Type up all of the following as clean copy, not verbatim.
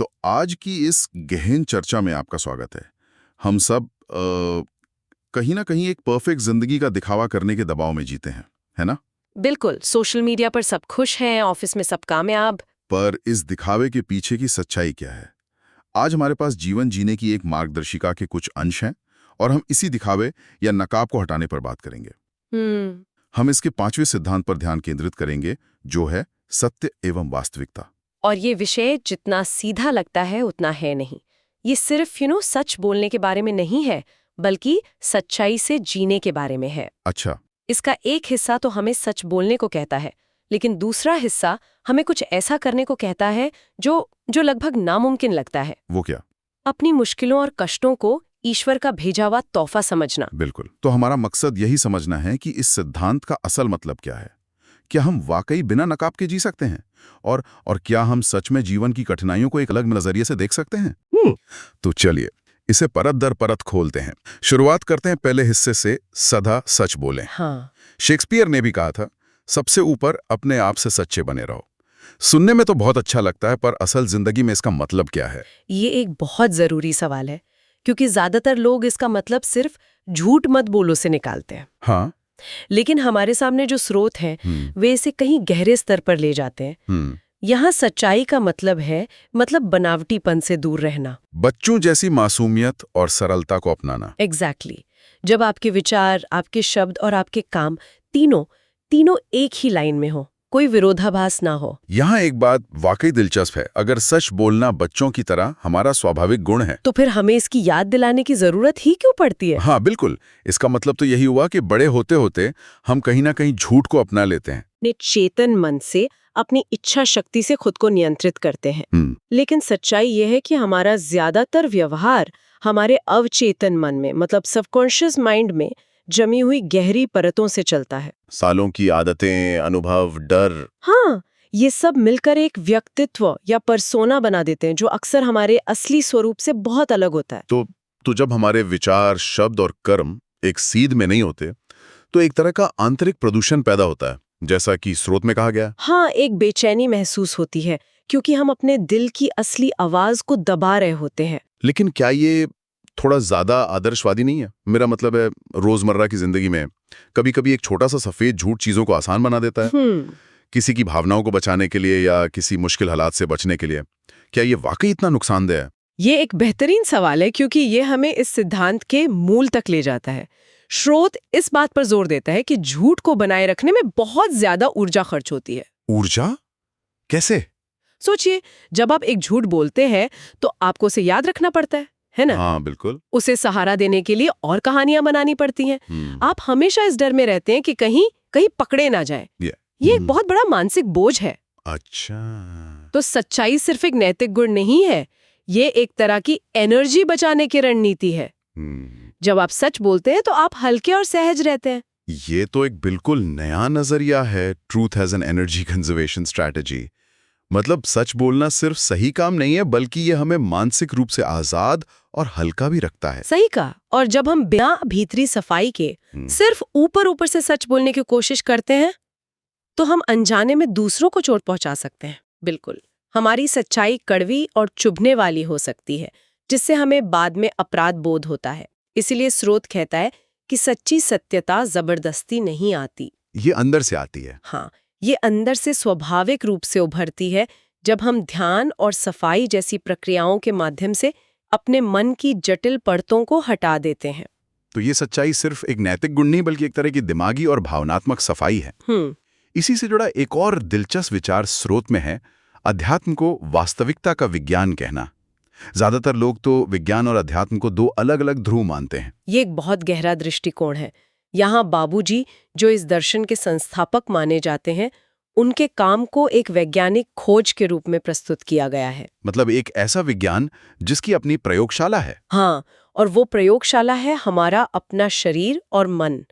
तो आज की इस गहन चर्चा में आपका स्वागत है। हम सब कहीं ना कहीं एक परफेक्ट जिंदगी का दिखावा करने के दबाव में जीते हैं, है ना? बिल्कुल। सोशल मीडिया पर सब खुश हैं, ऑफिस में सब कामयाब। पर इस दिखावे के पीछे की सच्चाई क्या है? आज हमारे पास जीवन जीने की एक मार्गदर्शिका के कुछ अंश हैं और हम इसी दिखावे या नकाब को हटाने पर बात करेंगे। हम इसके 5वें सिद्धांत पर ध्यान केंद्रित करेंगे, जो है सत्य एवं वास्तविकता। और ये विषय जितना सीधा लगता है उतना है नहीं। ये सिर्फ सच बोलने के बारे में नहीं है, बल्कि सच्चाई से जीने के बारे में है। अच्छा। इसका एक हिस्सा तो हमें सच बोलने को कहता है, लेकिन दूसरा हिस्सा हमें कुछ ऐसा करने को कहता है जो लगभग नामुमकिन लगता है। वो क्या? अपनी मुश्किलों और कष्टों को ईश्वर का भेजा हुआ तोहफा समझना। बिल्कुल। तो हमारा मकसद यही समझना है कि इस सिद्धांत का असल मतलब क्या है। क्या हम वाकई बिना नकाब के जी सकते हैं? और क्या हम सच में जीवन की कठिनाइयों को एक अलग नजरिए से देख सकते हैं? तो चलिए इसे परत दर परत खोलते हैं। शुरुआत करते हैं पहले हिस्से से, सदा सच बोलें। हाँ। शेक्सपियर ने भी कहा था, सबसे ऊपर अपने आप से सच्चे बने रहो। सुनने में तो बहुत अच्छा लगता है, पर असल जिंदगी में इसका मतलब क्या है? ये एक बहुत जरूरी सवाल है, क्योंकि ज्यादातर लोग इसका मतलब सिर्फ झूठ मत बोलो से निकालते हैं। हाँ। लेकिन हमारे सामने जो स्रोत हैं वे इसे कहीं गहरे स्तर पर ले जाते हैं। यहाँ सच्चाई का मतलब है बनावटीपन से दूर रहना, बच्चों जैसी मासूमियत और सरलता को अपनाना। एग्जैक्टली। जब आपके विचार, आपके शब्द और आपके काम तीनों एक ही लाइन में हो, कोई विरोधाभास ना हो। यहाँ एक बात वाकई दिलचस्प है, अगर सच बोलना बच्चों की तरह हमारा स्वाभाविक गुण है, तो फिर हमें इसकी याद दिलाने की जरूरत ही क्यों पड़ती है? हाँ बिल्कुल। इसका मतलब तो यही हुआ कि बड़े होते होते हम कहीं ना कहीं झूठ को अपना लेते हैं। अपने चेतन मन से, अपनी इच्छा शक्ति से खुद को नियंत्रित करते हैं। लेकिन सच्चाई यह है कि हमारा ज्यादातर व्यवहार हमारे अवचेतन मन में, सबकॉन्शियस माइंड में जमी हुई गहरी परतों से चलता है। सालों की आदतें, अनुभव, डर। हाँ, ये सब मिलकर एक व्यक्तित्व या पर्सोना बना देते हैं, जो अक्सर हमारे असली स्वरूप से बहुत अलग होता है। तो जब हमारे विचार, शब्द और कर्म एक सीध में नहीं होते, तो एक तरह का आंतरिक प्रदूषण पैदा होता है, जैसा कि स्रोत में कहा गया। हाँ, एक बेचैनी महसूस होती है, क्योंकि हम अपने दिल की असली आवाज को दबा रहे होते हैं। लेकिन क्या ये थोड़ा ज्यादा आदर्शवादी नहीं है? मेरा मतलब है, रोजमर्रा की जिंदगी में कभी कभी एक छोटा सा सफेद झूठ चीजों को आसान बना देता है, किसी की भावनाओं को बचाने के लिए या किसी मुश्किल हालात से बचने के लिए। क्या ये वाकई इतना नुकसानदेह है? ये एक बेहतरीन सवाल है, क्योंकि ये हमें इस सिद्धांत के मूल तक ले जाता है। स्रोत इस बात पर जोर देता है कि झूठ को बनाए रखने में बहुत ज्यादा ऊर्जा खर्च होती है। ऊर्जा? कैसे? सोचिए, जब आप एक झूठ बोलते हैं तो आपको उसे याद रखना पड़ता है ना? हाँ बिल्कुल। उसे सहारा देने के लिए और कहानियां बनानी पड़ती हैं। आप हमेशा इस डर में रहते हैं कि कहीं पकड़े ना जाए। ये एक बहुत बड़ा मानसिक बोझ है। अच्छा। तो सच्चाई सिर्फ एक नैतिक गुण नहीं है, ये एक तरह की एनर्जी बचाने की रणनीति है। जब आप सच बोलते हैं तो आप हल्के और सहज रहते हैं। ये तो एक बिल्कुल नया नजरिया है, truth as an energy conservation strategy. मतलब सच बोलना सिर्फ सही काम नहीं है, बल्कि ये हमें मानसिक रूप से आजाद और हल्का भी रखता है। सही कहा। और जब हम बिना भीतरी सफाई के सिर्फ ऊपर से सच बोलने की कोशिश करते हैं, तो हम अनजाने में दूसरों को चोट पहुंचा सकते हैं। बिल्कुल, हमारी सच्चाई कड़वी और चुभने वाली हो सकती है, जिससे हमें बाद में अपराध बोध होता है। इसीलिए स्रोत कहता है कि सच्ची सत्यता जबरदस्ती नहीं आती, ये अंदर से आती है। हाँ, ये अंदर से स्वाभाविक रूप से उभरती है, जब हम ध्यान और सफाई जैसी प्रक्रियाओं के माध्यम से अपने मन की जटिल परतों को हटा देते हैं। तो ये सच्चाई सिर्फ एक नैतिक गुण नहीं, बल्कि एक तरह की दिमागी और भावनात्मक सफाई है। इसी से जुड़ा एक और दिलचस्प विचार स्रोत में है, अध्यात्म को वास्तविकता का विज्ञान कहना। ज्यादातर लोग तो विज्ञान और अध्यात्म को दो अलग अलग ध्रुव मानते हैं। ये एक बहुत गहरा दृष्टिकोण है। यहाँ बाबूजी, जो इस दर्शन के संस्थापक माने जाते हैं, उनके काम को एक वैज्ञानिक खोज के रूप में प्रस्तुत किया गया है। मतलब एक ऐसा विज्ञान जिसकी अपनी प्रयोगशाला है। हाँ, और वो प्रयोगशाला है हमारा अपना शरीर और मन,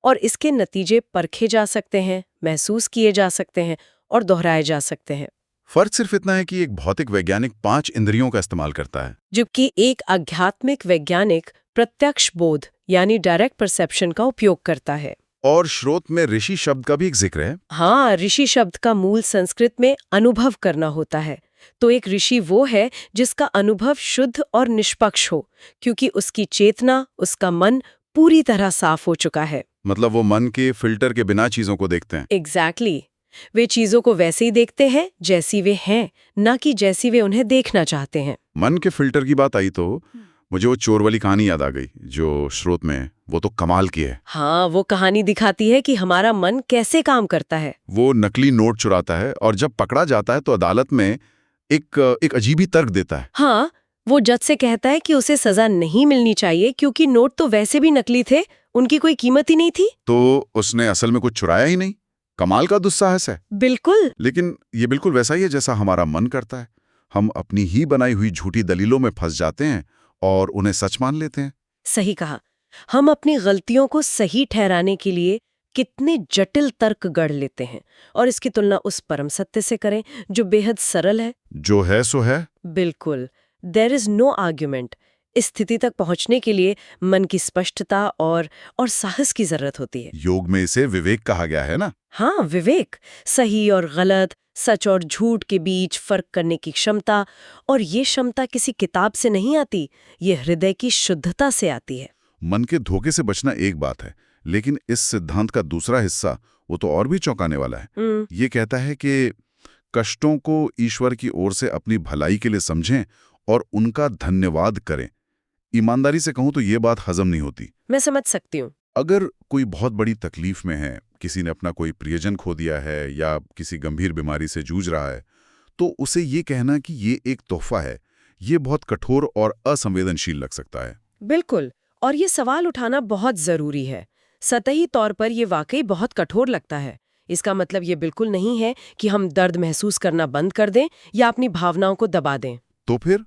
और इसके नतीजे परखे जा सकते हैं, महसूस किए जा सकते हैं और दोहराए जा सकते हैं। फर्क सिर्फ इतना है कि एक भौतिक वैज्ञानिक 5 इंद्रियों का इस्तेमाल करता है, जबकि एक आध्यात्मिक वैज्ञानिक प्रत्यक्ष बोध यानी डायरेक्ट परसेप्शन का उपयोग करता है। और स्रोत में ऋषि शब्द का भी एक जिक्र है। हाँ, ऋषि शब्द का मूल संस्कृत में अनुभव करना होता है, तो एक ऋषि वो है जिसका अनुभव शुद्ध और निष्पक्ष हो, क्योंकि उसकी चेतना, उसका मन पूरी तरह साफ हो चुका है। मतलब वो मन के फिल्टर के बिना चीजों को देखते हैं। एग्जैक्टली। वे चीजों को वैसे ही देखते हैं जैसी वे हैं, ना कि जैसी वे उन्हें देखना चाहते हैं। मन के फिल्टर की बात आई तो मुझे वो चोर वाली कहानी याद आ गई जो स्रोत में, वो तो कमाल की है। हाँ, वो कहानी दिखाती है कि हमारा मन कैसे काम करता है। वो नकली नोट चुराता है और जब पकड़ा जाता है तो अदालत में एक अजीब ही तर्क देता है। हाँ, वो जज से कहता है कि उसे सजा नहीं मिलनी चाहिए क्योंकि नोट तो वैसे भी नकली थे, उनकी कोई कीमत ही नहीं थी। तो उसने असल में कुछ चुराया ही नहीं। कमाल का दुस्साहस है। बिल्कुल। लेकिन ये बिल्कुल वैसा ही है जैसा हमारा मन करता है। हम अपनी ही बनाई हुई झूठी दलीलों में फंस जाते हैं और उन्हें सच मान लेते हैं। सही कहा। हम अपनी गलतियों को सही ठहराने के लिए कितने जटिल तर्क गढ़ लेते हैं, और इसकी तुलना उस परम सत्य से करें जो बेहद सरल है। जो है सो है। बिल्कुल, देयर इज नो आर्ग्यूमेंट। इस स्थिति तक पहुंचने के लिए मन की स्पष्टता और साहस की जरूरत होती है। योग में इसे विवेक कहा गया है ना। हाँ, विवेक, सही और गलत, सच और झूठ के बीच फर्क करने की क्षमता। और ये क्षमता किसी किताब से नहीं आती, ये हृदय की शुद्धता से आती है। मन के धोखे से बचना एक बात है, लेकिन इस सिद्धांत का दूसरा हिस्सा वो तो और भी चौंकाने वाला है। ये कहता है कि कष्टों को ईश्वर की ओर से अपनी भलाई के लिए समझें और उनका धन्यवाद करें। ईमानदारी से कहूं तो ये बात हजम नहीं होती। मैं समझ सकती हूँ। अगर कोई बहुत बड़ी तकलीफ में है, किसी ने अपना कोई प्रियजन खो दिया है या किसी गंभीर बीमारी से जूझ रहा है, तो उसे ये कहना कि ये एक तोहफा है, ये बहुत कठोर और असंवेदनशील लग सकता है। बिल्कुल, और ये सवाल उठाना बहुत जरूरी है। सतही तौर पर ये वाकई बहुत कठोर लगता है। इसका मतलब ये बिल्कुल नहीं है कि हम दर्द महसूस करना बंद कर दें या अपनी भावनाओं को दबा दें। तो फिर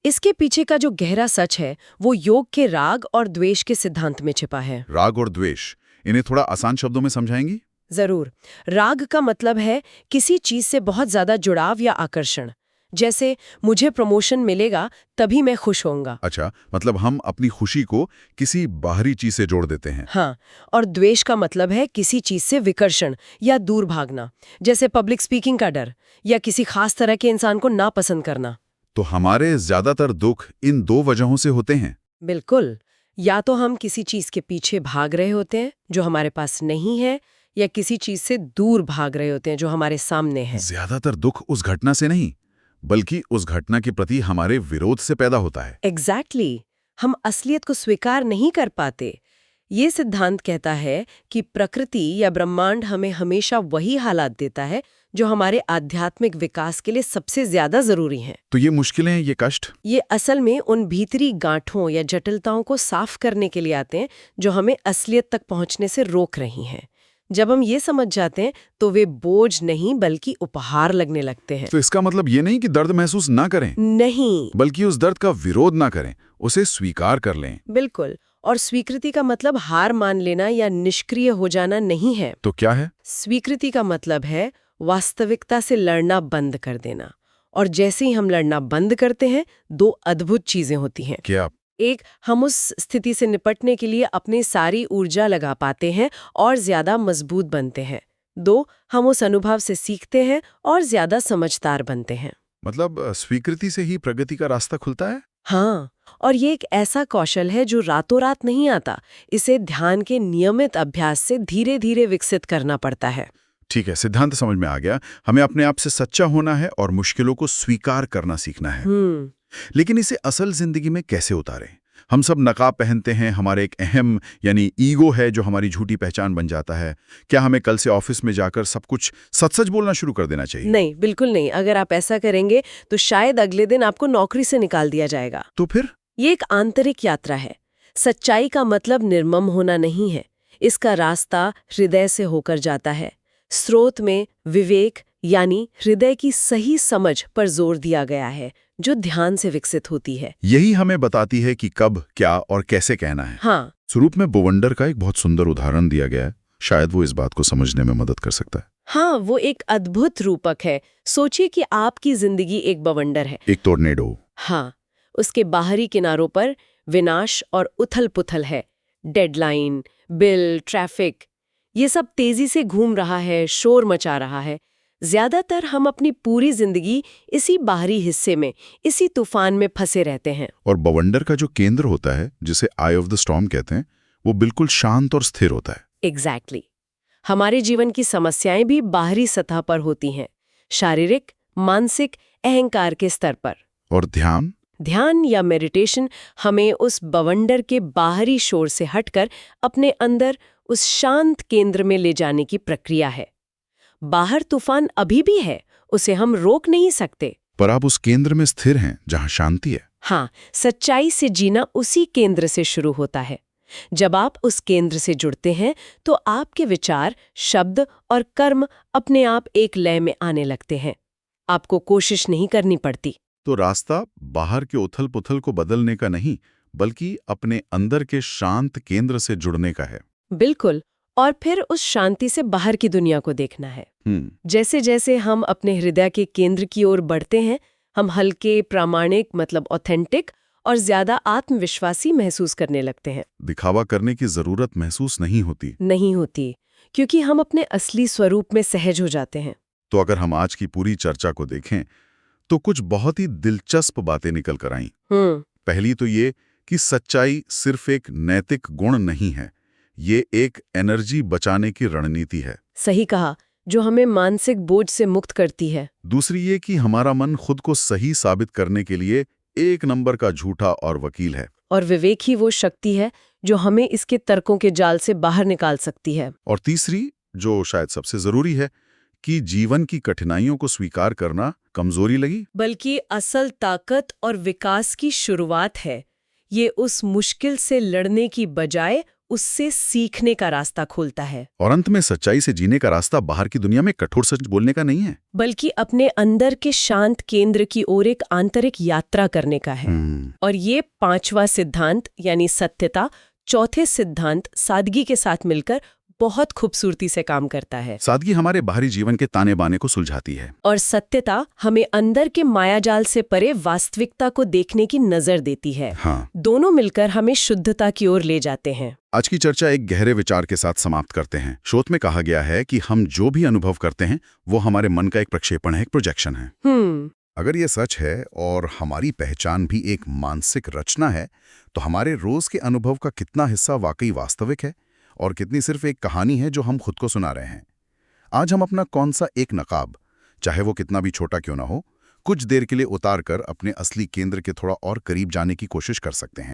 इसके पीछे का जो गहरा सच है वो योग के राग और द्वेष के सिद्धांत में छिपा है। राग और द्वेष, इन्हें थोड़ा आसान शब्दों में समझाएंगी? जरूर। राग का मतलब है किसी चीज से बहुत ज्यादा जुड़ाव या आकर्षण। जैसे मुझे प्रमोशन मिलेगा तभी मैं खुश होऊंगा। अच्छा, मतलब हम अपनी खुशी को किसी बाहरी चीज से जोड़ देते हैं। हाँ, और द्वेष का मतलब है किसी चीज से विकर्षण या दूर भागना, जैसे पब्लिक स्पीकिंग का डर या किसी खास तरह के इंसान को नापसंद करना। तो हमारे ज्यादातर दुख इन दो वजहों से होते हैं। बिल्कुल। या तो हम किसी चीज के पीछे भाग रहे होते हैं जो हमारे पास नहीं है, या किसी चीज से दूर भाग रहे होते हैं जो हमारे सामने है। ज्यादातर दुख उस घटना से नहीं, बल्कि उस घटना के प्रति हमारे विरोध से पैदा होता है। एग्जैक्टली। हम असलियत को स्वीकार नहीं कर पाते। ये सिद्धांत कहता है कि प्रकृति या ब्रह्मांड हमें हमेशा वही हालात देता है जो हमारे आध्यात्मिक विकास के लिए सबसे ज्यादा जरूरी हैं। तो ये मुश्किलें, ये कष्ट, ये असल में उन भीतरी गांठों या जटिलताओं को साफ करने के लिए आते हैं जो हमें असलियत तक पहुंचने से रोक रही हैं। जब हम ये समझ जाते हैं तो वे बोझ नहीं बल्कि उपहार लगने लगते हैं। तो इसका मतलब ये नहीं कि दर्द महसूस ना करें, नहीं, बल्कि उस दर्द का विरोध ना करें, उसे स्वीकार कर लें। बिल्कुल। और स्वीकृति का मतलब हार मान लेना या निष्क्रिय हो जाना नहीं है। तो क्या है? स्वीकृति का मतलब है वास्तविकता से लड़ना बंद कर देना। और जैसे ही हम लड़ना बंद करते हैं, दो अद्भुत चीजें होती हैं। क्या? एक, हम उस स्थिति से निपटने के लिए अपनी सारी ऊर्जा लगा पाते हैं और ज्यादा मजबूत बनते हैं। दो, हम उस अनुभव से सीखते हैं और ज्यादा समझदार बनते हैं। मतलब स्वीकृति से ही प्रगति का रास्ता खुलता है? हाँ, और ये एक ऐसा कौशल है जो रातों रात नहीं आता। इसे ध्यान के नियमित अभ्यास से धीरे धीरे विकसित करना पड़ता है। ठीक है, सिद्धांत समझ में आ गया। हमें अपने आप से सच्चा होना है और मुश्किलों को स्वीकार करना सीखना है। लेकिन इसे असल जिंदगी में कैसे उतारें? हम सब नकाब पहनते हैं, हमारे एक अहम यानी ईगो है जो हमारी झूठी पहचान बन जाता है। क्या हमें कल से ऑफिस में जाकर सब कुछ सच सच बोलना शुरू कर देना चाहिए? नहीं, बिल्कुल नहीं। अगर आप ऐसा करेंगे तो शायद अगले दिन आपको नौकरी से निकाल दिया जाएगा। तो फिर? ये एक आंतरिक यात्रा है। सच्चाई का मतलब निर्मम होना नहीं है। इसका रास्ता हृदय से होकर जाता है। स्रोत में विवेक यानी हृदय की सही समझ पर जोर दिया गया है, जो ध्यान से विकसित होती है। यही हमें बताती है कि कब, क्या और कैसे कहना है। हाँ। स्वरूप में बोवंडर का एक बहुत सुंदर उदाहरण दिया गया है। शायद वो इस बात को समझने में मदद कर सकता है। हाँ, वो एक अद्भुत रूपक है। सोचिए कि आपकी जिंदगी एक बवंडर है। एक टोर्नेडो। हाँ, उसके बाहरी किनारों पर विनाश और उथल-पुथल है। डेडलाइन, बिल, ट्रैफिक, ये सब तेजी से घूम रहा है, शोर मचा रहा है। ज्यादातर हम अपनी पूरी जिंदगी इसी बाहरी हिस्से में, इसी तूफान में फंसे रहते हैं। और बवंडर का जो केंद्र होता है, जिसे आई ऑफ द स्टॉर्म कहते हैं, वो बिल्कुल शांत और स्थिर होता है। एग्जैक्टली। हमारे जीवन की समस्याएं भी बाहरी सतह पर होती हैं, शारीरिक, मानसिक, अहंकार के स्तर पर। और ध्यान या मेडिटेशन हमें उस बवंडर के बाहरी शोर से हटकर अपने अंदर उस शांत केंद्र में ले जाने की प्रक्रिया है। बाहर तूफान अभी भी है, उसे हम रोक नहीं सकते, पर आप उस केंद्र में स्थिर हैं जहां शांति है। हाँ, सच्चाई से जीना उसी केंद्र से शुरू होता है। जब आप उस केंद्र से जुड़ते हैं तो आपके विचार, शब्द और कर्म अपने आप एक लय में आने लगते हैं। आपको कोशिश नहीं करनी पड़ती। तो रास्ता बाहर के उथल-पुथल को बदलने का नहीं, बल्कि अपने अंदर के शांत केंद्र से जुड़ने का है। बिल्कुल। और फिर उस शांति से बाहर की दुनिया को देखना है। जैसे जैसे हम अपने हृदय के केंद्र की ओर बढ़ते हैं, हम हल्के, प्रामाणिक ऑथेंटिक और ज्यादा आत्मविश्वासी महसूस करने लगते हैं। दिखावा करने की जरूरत महसूस नहीं होती, क्योंकि हम अपने असली स्वरूप में सहज हो जाते हैं। तो अगर हम आज की पूरी चर्चा को देखें तो कुछ बहुत ही दिलचस्प बातें निकल कर आईं। पहली तो ये कि सच्चाई सिर्फ एक नैतिक गुण नहीं है, ये एक एनर्जी बचाने की रणनीति है। सही कहा, जो हमें मानसिक बोझ से मुक्त करती है। दूसरी ये कि हमारा मन खुद को सही साबित करने के लिए एक नंबर का झूठा और वकील है। और विवेक ही वो शक्ति है जो हमें इसके तर्कों के जाल से बाहर निकाल सकती है। और तीसरी, जो शायद सबसे जरूरी है, कि जीवन की कठिनाइयों को स्वीकार करना कमजोरी लगी, बल्कि असल ताकत और विकास की शुरुआत है। ये उस मुश्किल से लड़ने की बजाय उससे सीखने का रास्ता खोलता है। और अंत में सच्चाई से जीने का रास्ता बाहर की दुनिया में कठोर सच बोलने का नहीं है, बल्कि अपने अंदर के शांत केंद्र की ओर एक आंतरिक यात्रा करने का है। और ये 5वां सिद्धांत यानी सत्यता, चौथे सिद्धांत सादगी के साथ मिलकर बहुत खूबसूरती से काम करता है। सादगी हमारे बाहरी जीवन के ताने बाने को सुलझाती है, और सत्यता हमें अंदर के मायाजाल से परे वास्तविकता को देखने की नजर देती है। दोनों मिलकर हमें शुद्धता की ओर ले जाते हैं। आज की चर्चा एक गहरे विचार के साथ समाप्त करते हैं। शोध में कहा गया है कि हम जो भी अनुभव करते हैं वो हमारे मन का एक प्रक्षेपण है, एक प्रोजेक्शन है। अगर ये सच है और हमारी पहचान भी एक मानसिक रचना है, तो हमारे रोज के अनुभव का कितना हिस्सा वाकई वास्तविक है और कितनी सिर्फ एक कहानी है जो हम खुद को सुना रहे हैं। आज हम अपना कौन सा एक नकाब, चाहे वो कितना भी छोटा क्यों ना हो, कुछ देर के लिए उतार कर अपने असली केंद्र के थोड़ा और करीब जाने की कोशिश कर सकते हैं।